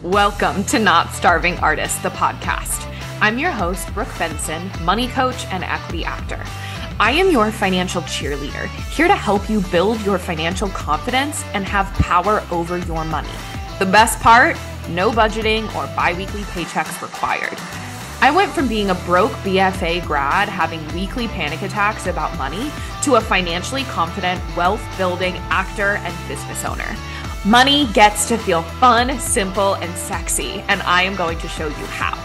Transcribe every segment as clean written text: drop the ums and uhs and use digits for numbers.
Welcome to Not Starving Artist, the podcast. I'm your host, Brooke Benson, money coach and equity actor. I am your financial cheerleader, here to help you build your financial confidence and have power over your money. The best part, no budgeting or bi-weekly paychecks required. I went from being a broke BFA grad having weekly panic attacks about money to a financially confident, wealth-building actor and business owner. Money gets to feel fun, simple, and sexy, and I am going to show you how.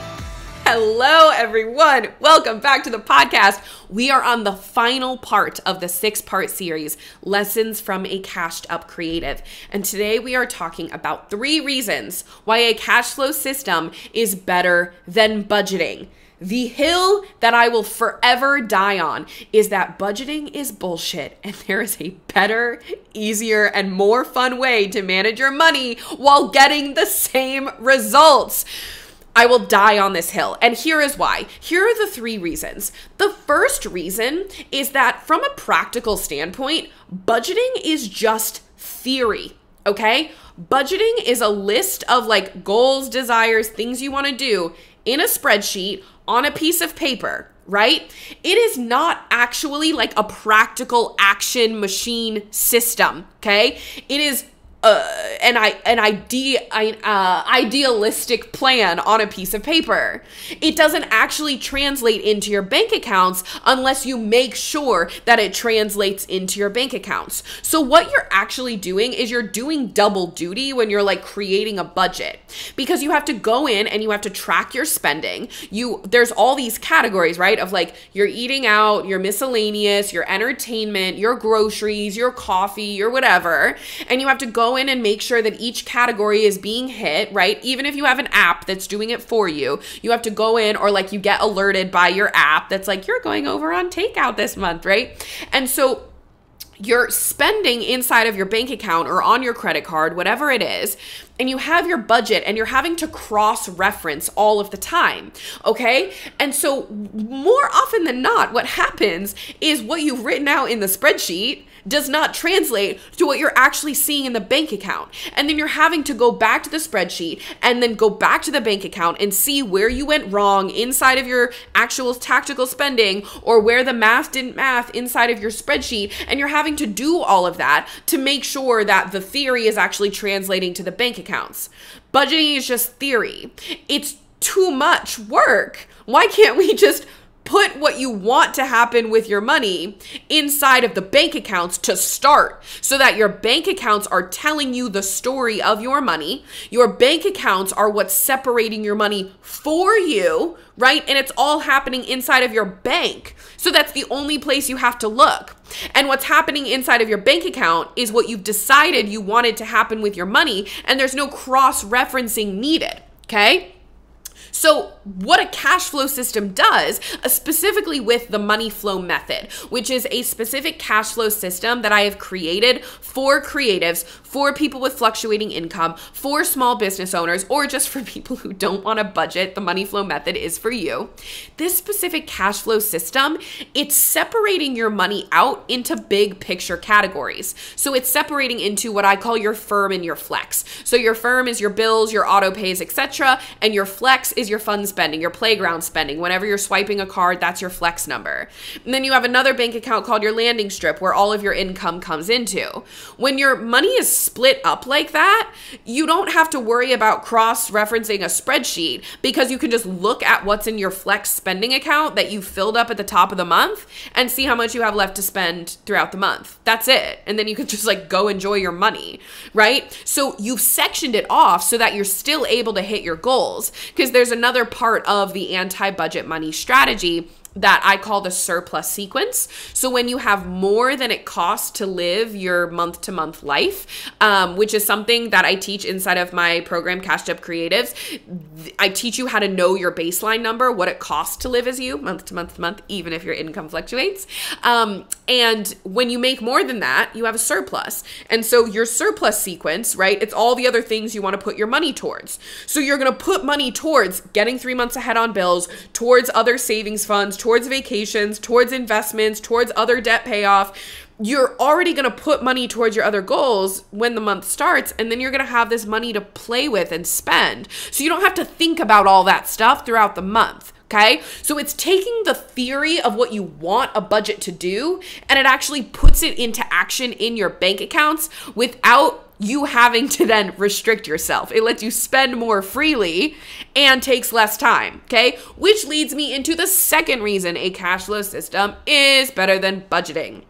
Hello, everyone. Welcome back to the podcast. We are on the final part of the 6-part series, Lessons from a Cashed Up Creative. And today we are talking about 3 reasons why a cash flow system is better than budgeting. The hill that I will forever die on is that budgeting is bullshit and there is a better, easier, and more fun way to manage your money while getting the same results. I will die on this hill, and here is why. Here are the 3 reasons. The first reason is that from a practical standpoint, budgeting is just theory, okay? Budgeting is a list of like goals, desires, things you want to do in a spreadsheet on a piece of paper, right? It is not actually like a practical action machine system, okay? It is an idealistic plan on a piece of paper. It doesn't actually translate into your bank accounts unless you make sure that it translates into your bank accounts. So what you're actually doing is you're doing double duty when you're like creating a budget, because you have to go in and you have to track your spending. There's all these categories, right? Of like your eating out, your miscellaneous, your entertainment, your groceries, your coffee, your whatever. And you have to go in and make sure that each category is being hit, right? Even if you have an app that's doing it for you, you have to go in, or like you get alerted by your app that's like, you're going over on takeout this month, right? And so you're spending inside of your bank account or on your credit card, whatever it is, and you have your budget and you're having to cross-reference all of the time, okay? And so more often than not, what happens is what you've written out in the spreadsheet does not translate to what you're actually seeing in the bank account. And then you're having to go back to the spreadsheet and then go back to the bank account and see where you went wrong inside of your actual tactical spending, or where the math didn't math inside of your spreadsheet. And you're having to do all of that to make sure that the theory is actually translating to the bank accounts. Budgeting is just theory. It's too much work. Why can't we just put what you want to happen with your money inside of the bank accounts to start, so that your bank accounts are telling you the story of your money? Your bank accounts are what's separating your money for you, right? And it's all happening inside of your bank. So that's the only place you have to look. And what's happening inside of your bank account is what you've decided you wanted to happen with your money, and there's no cross-referencing needed, okay? So what a cash flow system does, specifically with the money flow method, which is a specific cash flow system that I have created for creatives, for people with fluctuating income, for small business owners, or just for people who don't want to budget, the money flow method is for you. This specific cash flow system, it's separating your money out into big picture categories. So it's separating into what I call your firm and your flex. So your firm is your bills, your auto pays, etc., and your flex is your fun spending, your playground spending. Whenever you're swiping a card, that's your flex number. And then you have another bank account called your landing strip, where all of your income comes into. When your money is split up like that, you don't have to worry about cross-referencing a spreadsheet, because you can just look at what's in your flex spending account that you filled up at the top of the month and see how much you have left to spend throughout the month. That's it. And then you can just like go enjoy your money, right? So you've sectioned it off so that you're still able to hit your goals, because there's another part of the anti-budget money strategy that I call the surplus sequence. So when you have more than it costs to live your month-to-month life, which is something that I teach inside of my program, Cashed Up Creatives, I teach you how to know your baseline number, what it costs to live as you month to month to month, even if your income fluctuates. And when you make more than that, you have a surplus. And so your surplus sequence, right, it's all the other things you want to put your money towards. So you're going to put money towards getting 3 months ahead on bills, towards other savings funds, towards vacations, towards investments, towards other debt payoff. You're already going to put money towards your other goals when the month starts, and then you're going to have this money to play with and spend. So you don't have to think about all that stuff throughout the month. Okay, so it's taking the theory of what you want a budget to do, and it actually puts it into action in your bank accounts without you having to then restrict yourself. It lets you spend more freely and takes less time, okay? Which leads me into the second reason a cash flow system is better than budgeting.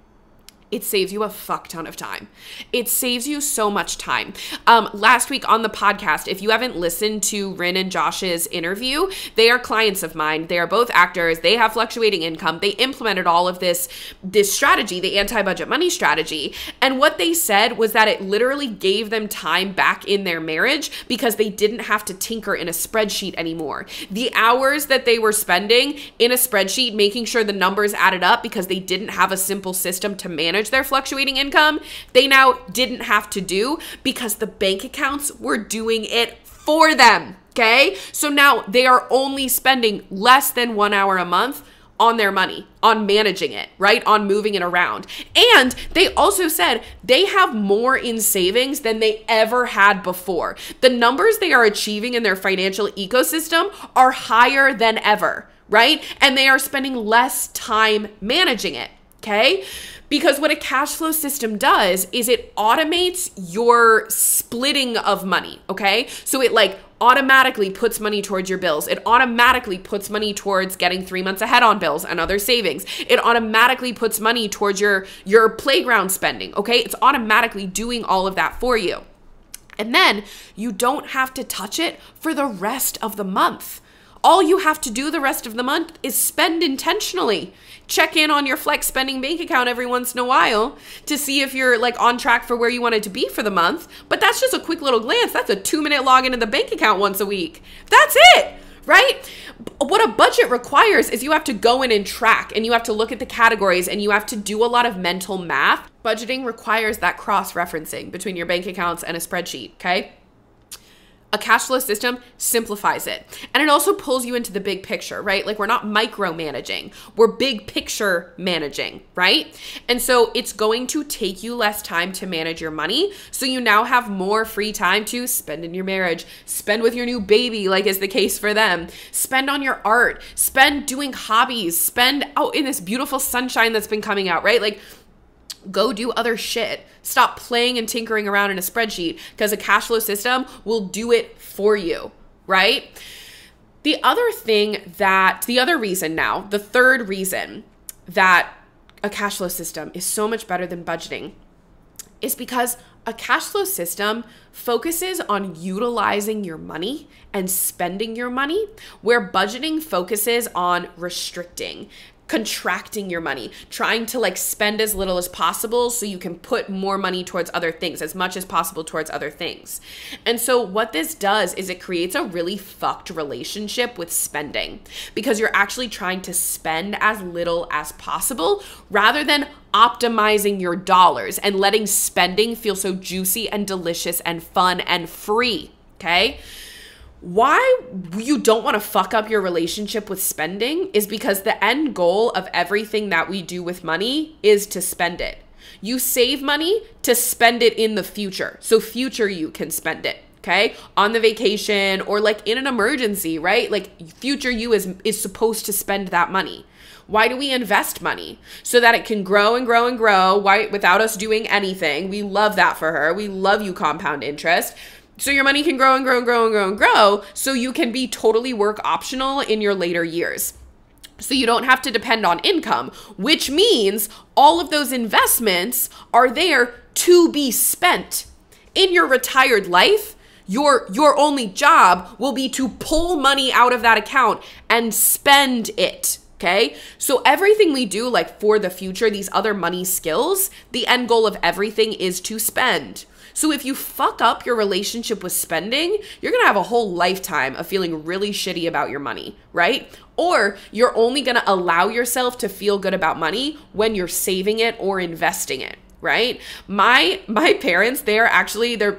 It saves you a fuck ton of time. It saves you so much time. Last week on the podcast, if you haven't listened to Rin and Josh's interview, they are clients of mine. They are both actors. They have fluctuating income. They implemented all of this strategy, the anti-budget money strategy. And what they said was that it literally gave them time back in their marriage because they didn't have to tinker in a spreadsheet anymore. The hours that they were spending in a spreadsheet, making sure the numbers added up because they didn't have a simple system to manage their fluctuating income, they now didn't have to do because the bank accounts were doing it for them, okay? So now they are only spending less than 1 hour a month on their money, on managing it, right? On moving it around. And they also said they have more in savings than they ever had before. The numbers they are achieving in their financial ecosystem are higher than ever, right? And they are spending less time managing it, okay? Because what a cash flow system does is it automates your splitting of money, okay? So it like automatically puts money towards your bills. It automatically puts money towards getting 3 months ahead on bills and other savings. It automatically puts money towards your playground spending, okay? It's automatically doing all of that for you. And then you don't have to touch it for the rest of the month. All you have to do the rest of the month is spend intentionally. Check in on your flex spending bank account every once in a while to see if you're like on track for where you wanted to be for the month. But that's just a quick little glance. That's a 2-minute login into the bank account once a week. That's it, right? What a budget requires is you have to go in and track, and you have to look at the categories, and you have to do a lot of mental math. Budgeting requires that cross-referencing between your bank accounts and a spreadsheet, okay? A cash flow system simplifies it. And it also pulls you into the big picture, right? Like we're not micromanaging, we're big picture managing, right? And so it's going to take you less time to manage your money. So you now have more free time to spend in your marriage, spend with your new baby, like is the case for them, spend on your art, spend doing hobbies, spend out in this beautiful sunshine that's been coming out, right? Like go do other shit. Stop playing and tinkering around in a spreadsheet because a cash flow system will do it for you, right? The third reason that a cash flow system is so much better than budgeting is because a cash flow system focuses on utilizing your money and spending your money, where budgeting focuses on restricting, contracting your money, trying to like spend as little as possible so you can put more money towards other things, as much as possible towards other things. And so what this does is it creates a really fucked relationship with spending because you're actually trying to spend as little as possible rather than optimizing your dollars and letting spending feel so juicy and delicious and fun and free, okay? Why you don't want to fuck up your relationship with spending is because the end goal of everything that we do with money is to spend it. You save money to spend it in the future. So future you can spend it, okay? On the vacation or like in an emergency, right? Like future you is supposed to spend that money. Why do we invest money? So that it can grow and grow and grow. Why, without us doing anything. We love that for her. We love you compound interest. So your money can grow and grow and grow and grow and grow so you can be totally work optional in your later years. So you don't have to depend on income, which means all of those investments are there to be spent. In your retired life, your only job will be to pull money out of that account and spend it. Okay, so everything we do, like for the future, these other money skills, the end goal of everything is to spend. So if you fuck up your relationship with spending, you're going to have a whole lifetime of feeling really shitty about your money, right? Or you're only going to allow yourself to feel good about money when you're saving it or investing it, right? My parents, they're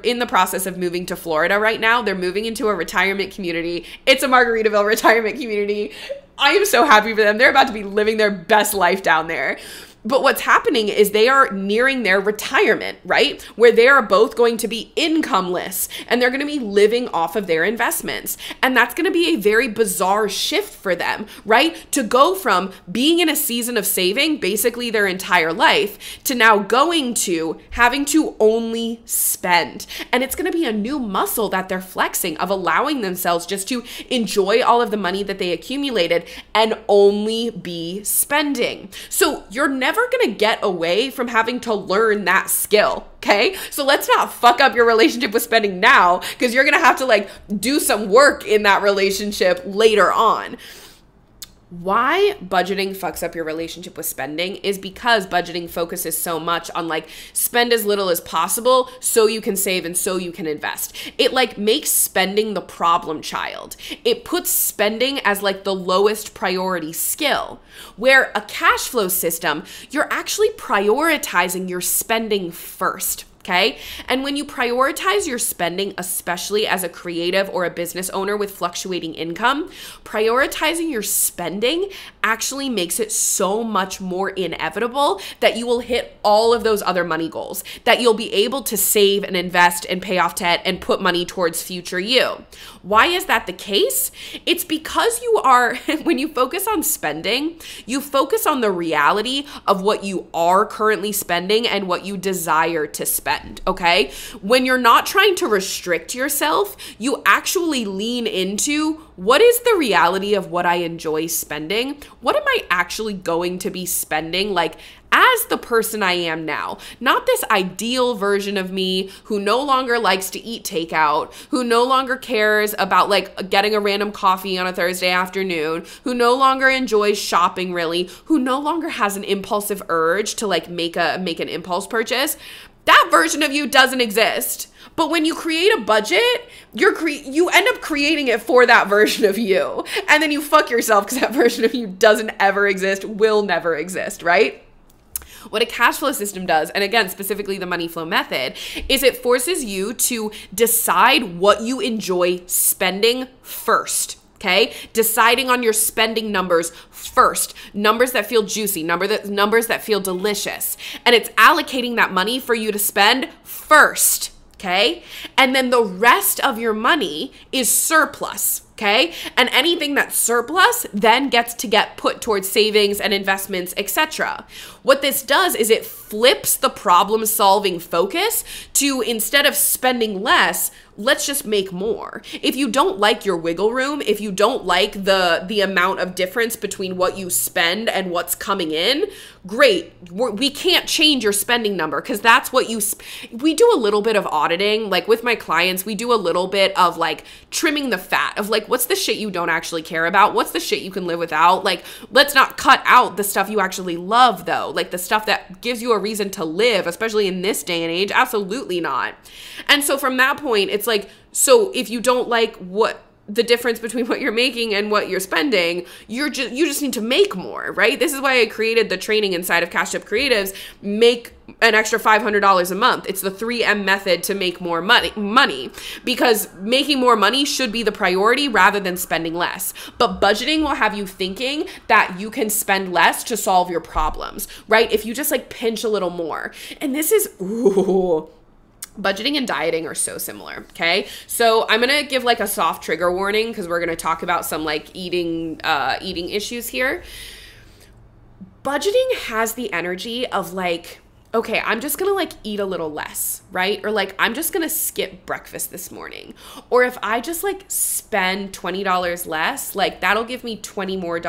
in the process of moving to Florida right now. They're moving into a retirement community. It's a Margaritaville retirement community. I am so happy for them. They're about to be living their best life down there. But what's happening is they are nearing their retirement, right? Where they are both going to be incomeless and they're going to be living off of their investments. And that's going to be a very bizarre shift for them, right? To go from being in a season of saving basically their entire life to now going to having to only spend. And it's going to be a new muscle that they're flexing of allowing themselves just to enjoy all of the money that they accumulated and only be spending. So you're never going to get away from having to learn that skill. Okay. So let's not fuck up your relationship with spending now, because you're going to have to like do some work in that relationship later on. Why budgeting fucks up your relationship with spending is because budgeting focuses so much on like spend as little as possible so you can save and so you can invest. It like makes spending the problem child. It puts spending as like the lowest priority skill, where a cash flow system, you're actually prioritizing your spending first. Okay. And when you prioritize your spending, especially as a creative or a business owner with fluctuating income, prioritizing your spending actually makes it so much more inevitable that you will hit all of those other money goals, that you'll be able to save and invest and pay off debt and put money towards future you. Why is that the case? It's because you are, when you focus on spending, you focus on the reality of what you are currently spending and what you desire to spend. Okay? When you're not trying to restrict yourself, you actually lean into what is the reality of what I enjoy spending? What am I actually going to be spending like as the person I am now? Not this ideal version of me who no longer likes to eat takeout, who no longer cares about like getting a random coffee on a Thursday afternoon, who no longer enjoys shopping really, who no longer has an impulsive urge to like make an impulse purchase. That version of you doesn't exist. But when you create a budget, you end up creating it for that version of you. And then you fuck yourself because that version of you doesn't ever exist, will never exist, right? What a cash flow system does, and again, specifically the money flow method, is it forces you to decide what you enjoy spending first. Okay, deciding on your spending numbers first, numbers that feel juicy, numbers that feel delicious, and it's allocating that money for you to spend first. Okay, and then the rest of your money is surplus. Okay, and anything that's surplus then gets to get put towards savings and investments, etc. What this does is it flips the problem solving focus to, instead of spending less, let's just make more. If you don't like your wiggle room, if you don't like the amount of difference between what you spend and what's coming in, great. We can't change your spending number because that's what we do a little bit of auditing. Like with my clients, we do a little bit of like trimming the fat of like, what's the shit you don't actually care about? What's the shit you can live without? Like, let's not cut out the stuff you actually love though. Like the stuff that gives you a reason to live, especially in this day and age, absolutely not. And so from that point, it's like, so if you don't like what the difference between what you're making and what you're spending, you just need to make more, right? This is why I created the training inside of Cashed Up Creatives, make an extra $500 a month. It's the 3M method to make more money, because making more money should be the priority rather than spending less. But budgeting will have you thinking that you can spend less to solve your problems, right? If you just like pinch a little more. And this is, budgeting and dieting are so similar, okay? So I'm going to give like a soft trigger warning because we're going to talk about some like eating issues here. Budgeting has the energy of like, okay, I'm just going to like eat a little less, right? Or like, I'm just going to skip breakfast this morning. Or if I just like spend $20 less, like that'll give me $20 more.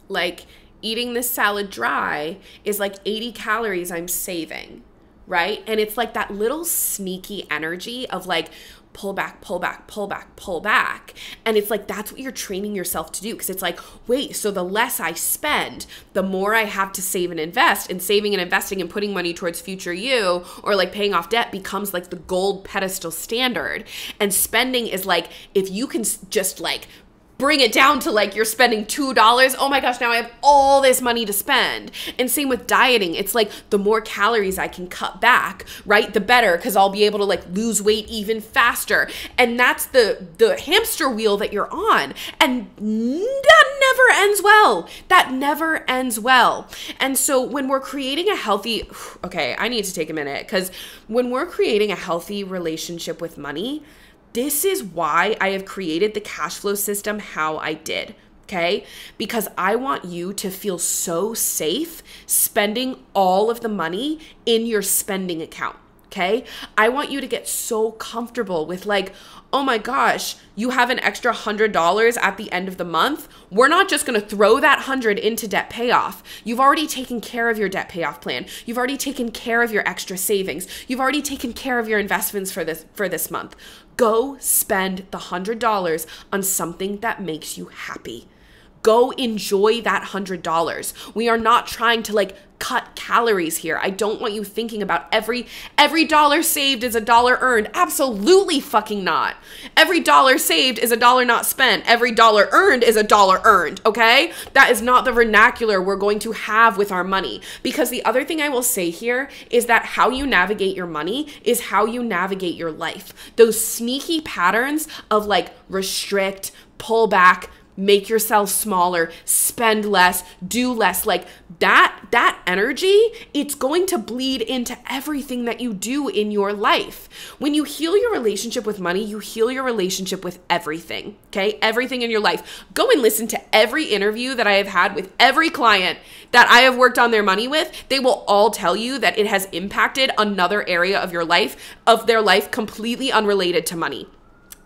Like eating this salad dry is like 80 calories I'm saving. Right? And it's like that little sneaky energy of like, pull back, pull back, pull back, pull back. And it's like, that's what you're training yourself to do. Because it's like, wait, so the less I spend, the more I have to save and invest. And saving and investing and putting money towards future you, or like paying off debt, becomes like the gold pedestal standard. And spending is like, if you can just like bring it down to like you're spending $2. Oh my gosh, now I have all this money to spend. And same with dieting. It's like the more calories I can cut back, right? The better, because I'll be able to like lose weight even faster. And that's the hamster wheel that you're on. And that never ends well. That never ends well. And so when we're creating a healthy, okay, I need to take a minute, because when we're creating a healthy relationship with money, this is why I have created the cash flow system how I did, okay? Because I want you to feel so safe spending all of the money in your spending account, okay? I want you to get so comfortable with like, oh my gosh, you have an extra $100 at the end of the month. We're not just going to throw that 100 into debt payoff. You've already taken care of your debt payoff plan. You've already taken care of your extra savings. You've already taken care of your investments for this month. Go spend the $100 on something that makes you happy. Go enjoy that $100. We are not trying to like cut calories here. I don't want you thinking about every dollar saved is a dollar earned. Absolutely fucking not. Every dollar saved is a dollar not spent. Every dollar earned is a dollar earned, okay? That is not the vernacular we're going to have with our money. Because the other thing I will say here is that how you navigate your money is how you navigate your life. Those sneaky patterns of like restrict, pull back, make yourself smaller, spend less, do less, like that energy, it's going to bleed into everything that you do in your life. When you heal your relationship with money, you heal your relationship with everything, okay? Everything in your life. Go and listen to every interview that I have had with every client that I have worked on their money with. They will all tell you that it has impacted another area of their life completely unrelated to money.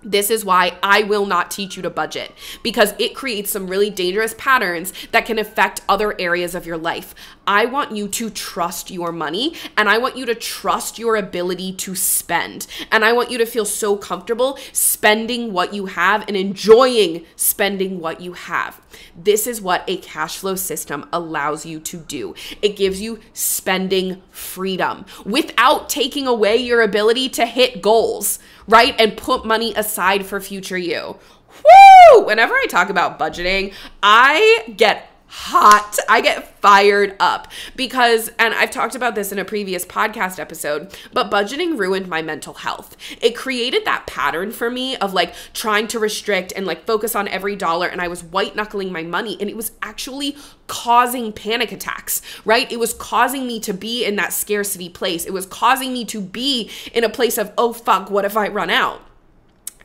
This is why I will not teach you to budget, because it creates some really dangerous patterns that can affect other areas of your life. I want you to trust your money, and I want you to trust your ability to spend. And I want you to feel so comfortable spending what you have and enjoying spending what you have. This is what a cash flow system allows you to do. It gives you spending freedom without taking away your ability to hit goals, right? And put money aside for future you. Woo! Whenever I talk about budgeting, I get hot. I get fired up because, and I've talked about this in a previous podcast episode, but budgeting ruined my mental health. It created that pattern for me of like trying to restrict and like focus on every dollar, and I was white knuckling my money, and it was actually causing panic attacks, right? It was causing me to be in that scarcity place. It was causing me to be in a place of, oh fuck, what if I run out?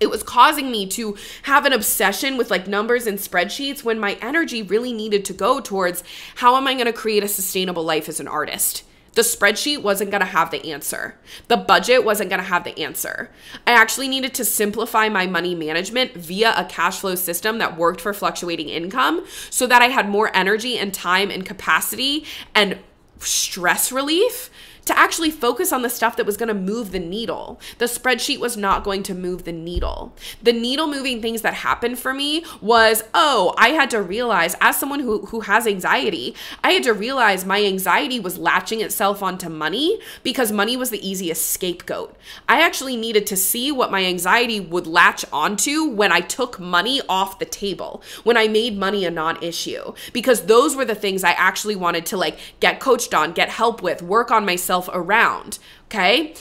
It was causing me to have an obsession with like numbers and spreadsheets when my energy really needed to go towards how am I going to create a sustainable life as an artist? The spreadsheet wasn't going to have the answer. The budget wasn't going to have the answer. I actually needed to simplify my money management via a cash flow system that worked for fluctuating income so that I had more energy and time and capacity and stress relief to actually focus on the stuff that was going to move the needle. The spreadsheet was not going to move the needle. The needle moving things that happened for me was, oh, I had to realize, as someone who has anxiety, I had to realize my anxiety was latching itself onto money because money was the easiest scapegoat. I actually needed to see what my anxiety would latch onto when I took money off the table, when I made money a non-issue, because those were the things I actually wanted to like get coached on, get help with, work on myself around, okay?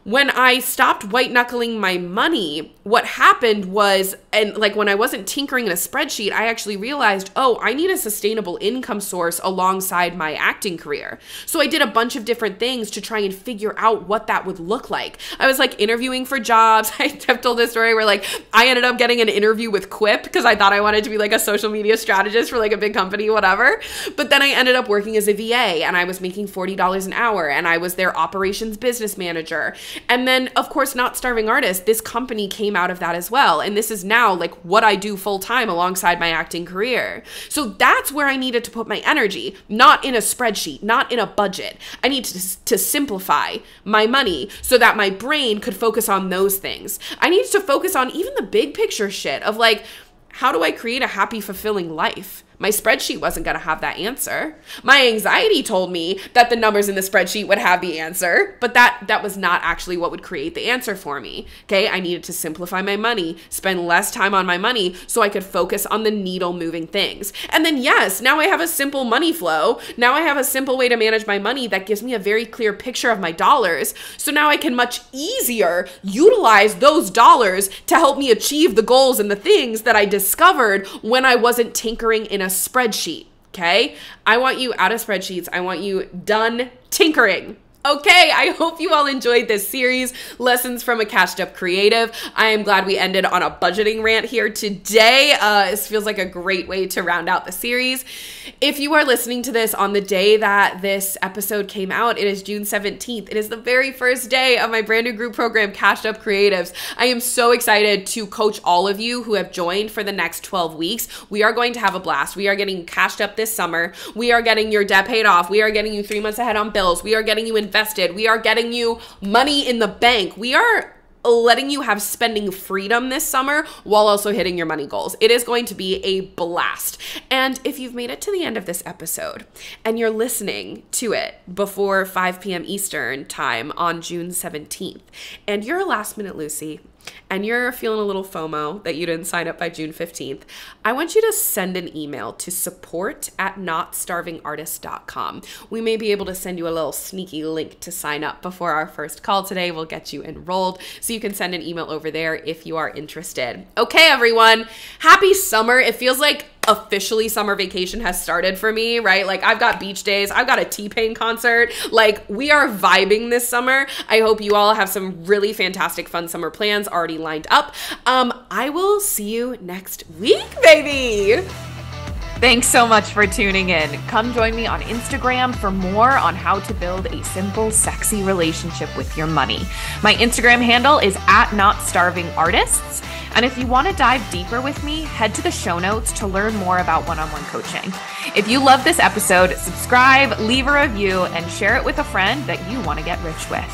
When I stopped white knuckling my money, what happened was, and like when I wasn't tinkering in a spreadsheet, I actually realized, oh, I need a sustainable income source alongside my acting career. So I did a bunch of different things to try and figure out what that would look like. I was like interviewing for jobs. I've told this story where like I ended up getting an interview with Quip because I thought I wanted to be like a social media strategist for like a big company, whatever. But then I ended up working as a VA and I was making $40 an hour and I was their operations business manager. And then, of course, Not Starving Artist, this company came out of that as well. And this is now like what I do full time alongside my acting career. So that's where I needed to put my energy, not in a spreadsheet, not in a budget. I need to simplify my money so that my brain could focus on those things. I needed to focus on even the big picture shit of like, how do I create a happy, fulfilling life? My spreadsheet wasn't going to have that answer. My anxiety told me that the numbers in the spreadsheet would have the answer, but that was not actually what would create the answer for me. Okay, I needed to simplify my money, spend less time on my money so I could focus on the needle moving things. And then yes, now I have a simple money flow. Now I have a simple way to manage my money that gives me a very clear picture of my dollars. So now I can much easier utilize those dollars to help me achieve the goals and the things that I discovered when I wasn't tinkering in a spreadsheet, okay? I want you out of spreadsheets. I want you done tinkering. Okay, I hope you all enjoyed this series, Lessons from a Cashed Up Creative. I am glad we ended on a budgeting rant here today. This feels like a great way to round out the series. If you are listening to this on the day that this episode came out, it is June 17th. It is the very first day of my brand new group program, Cashed Up Creatives. I am so excited to coach all of you who have joined for the next 12 weeks. We are going to have a blast. We are getting cashed up this summer. We are getting your debt paid off. We are getting you 3 months ahead on bills. We are getting you invested. We are getting you money in the bank. We are letting you have spending freedom this summer while also hitting your money goals. It is going to be a blast. And if you've made it to the end of this episode and you're listening to it before 5 p.m. Eastern time on June 17th, and you're a last minute Lucy, and you're feeling a little FOMO that you didn't sign up by June 15th, I want you to send an email to support@notstarvingartist.com. We may be able to send you a little sneaky link to sign up before our first call today. We'll get you enrolled, so you can send an email over there if you are interested. Okay, everyone, happy summer. It feels like officially summer vacation has started for me, right? Like I've got beach days, I've got a T-Pain concert. Like we are vibing this summer. I hope you all have some really fantastic fun summer plans already lined up. I will see you next week, baby. Thanks so much for tuning in. Come join me on Instagram for more on how to build a simple, sexy relationship with your money. My Instagram handle is @notstarvingartists. And if you want to dive deeper with me, head to the show notes to learn more about one-on-one coaching. If you love this episode, subscribe, leave a review, and share it with a friend that you want to get rich with.